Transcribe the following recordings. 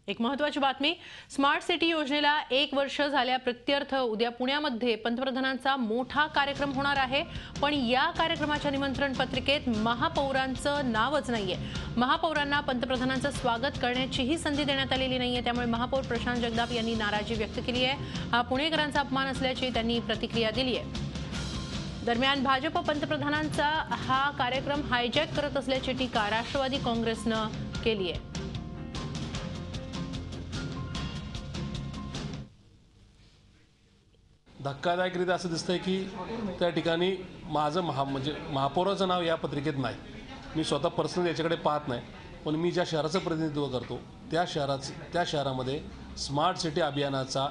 एक महत्त्वाची बातमी, स्मार्ट सिटी योजनेला 1 वर्ष झाल्या प्रित्यर्थ उद्या पुण्यामध्ये पंतप्रधानांचा मोठा कार्यक्रम होणार आहे। पण या कार्यक्रमाच्या निमंत्रण पत्रिकेत महापौरांचं नावच नाहीये। महापौरांना पंतप्रधानांचं स्वागत करण्याचीही संधी देण्यात आलेली नाहीये। त्यामुळे महापौर प्रशांत जगताप यांनी नाराजी व्यक्त केली आहे। हा पुणेकरांचा अपमान असल्याची त्यांनी प्रतिक्रिया दिली आहे। दरम्यान भाजप पंतप्रधानांचा हा कार्यक्रम हायजॅक करत असल्याची टीका राष्ट्रवादी काँग्रेसनं केली आहे। धक्कादायकरीत्या असं दिसतंय की त्या ठिकाणी माझं महापौराचं नाव या पत्रिकेत नाही। मी स्वतः पर्सनली याच्याकडे पाहत नाही, पण मी ज्या शहराचं प्रतिनिधित्व करतो त्या शहरामध्ये स्मार्ट सिटी अभियानाचा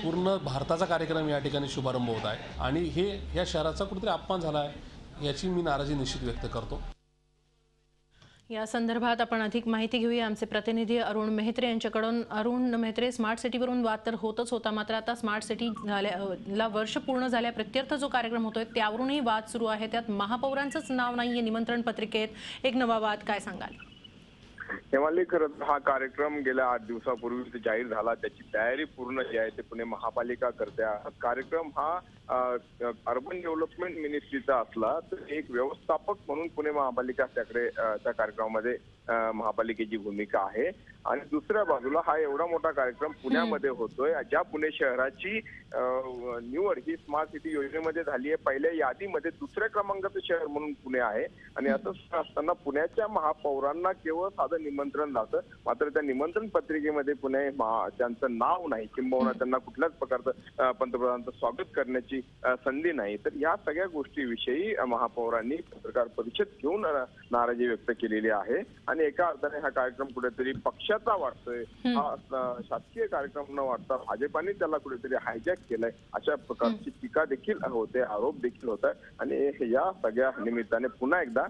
पूर्ण भारताचा कार्यक्रम या ठिकाणी शुभारंभ होत आहे आणि या शहराचा कुठेतरी अपमान झाला आहे, याची मी नाराजी निश्चित व्यक्त करतो। या संदर्भात आपण अधिक माहिती घेऊया आमचे प्रतिनिधी अरुण मेहत्रे यांच्याकडून। अरुण मेहत्रे, स्मार्ट सिटीवरून वाद तर होतच होता, मात्र आता स्मार्ट सिटी ला वर्ष पूर्ण झाल्या प्रित्यर्थ जो कार्यक्रम होतोय त्यावरूनही वाद सुरू आहे। त्यात महापौरांचंच नाव नाहीये निमंत्रण पत्रिकेत, एक नवा वाद, काय सांगाल? हेमाली, खरंच हा कार्यक्रम गेल्या 8 दिवसापूर्वी जाहीर झाला। त्याची तयारी पूर्ण जी आहे ते पुणे महापालिका करते। हा कार्यक्रम हा अर्बन डेव्हलपमेंट मिनिस्ट्रीचा असला तर एक व्यवस्थापक म्हणून पुणे महापालिका त्या कार्यक्रमामध्ये महापालिकेची भूमिका आहे। आणि दुसऱ्या बाजूला हा एवढा मोठा कार्यक्रम पुण्यामध्ये होतोय, ज्या पुणे शहराची निवड ही स्मार्ट सिटी योजनेमध्ये झाली आहे। पहिल्या यादीमध्ये दुसऱ्या क्रमांकाचं शहर म्हणून पुणे आहे आणि असं असताना पुण्याच्या महापौरांना केवळ साधं निमंत्रण जातं, मात्र त्या निमंत्रण पत्रिकेमध्ये पुणे त्यांचं नाव नाही, किंबहुना त्यांना कुठल्याच प्रकारचं पंतप्रधानांचं स्वागत करण्याची संधी नाही। तर या सगळ्या गोष्टीविषयी महापौरांनी पत्रकार परिषद घेऊन नाराजी व्यक्त केलेली आहे आणि एका अर्थाने हा कार्यक्रम कुठेतरी पक्षाचा वाटतोय, हा शासकीय कार्यक्रम न वाटता भाजपाने त्याला कुठेतरी हायजॅक केलाय, अशा प्रकारची टीका देखील होते, आरोप देखील होत आहे। आणि या सगळ्या निमित्ताने पुन्हा एकदा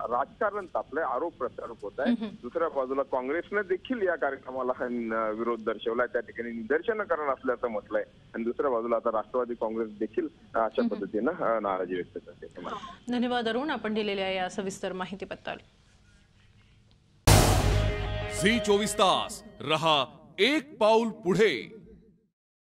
राजकारण तापलंय, आरोप प्रत्यारोप होत आहे। दुसऱ्या बाजूला काँग्रेसने देखील या कार्यक्रमाला विरोध दर्शवलाय, त्या ठिकाणी निदर्शनं करणार असल्याचं म्हटलंय आणि दुसऱ्या बाजूला आता राष्ट्रवादी काँग्रेस देखील अशा पद्धतीनं नाराजी व्यक्त करते। धन्यवाद अरुण, आपण दिलेल्या या सविस्तर माहितीबद्दल। झी 24 तास रहा एक पाऊल पुढे।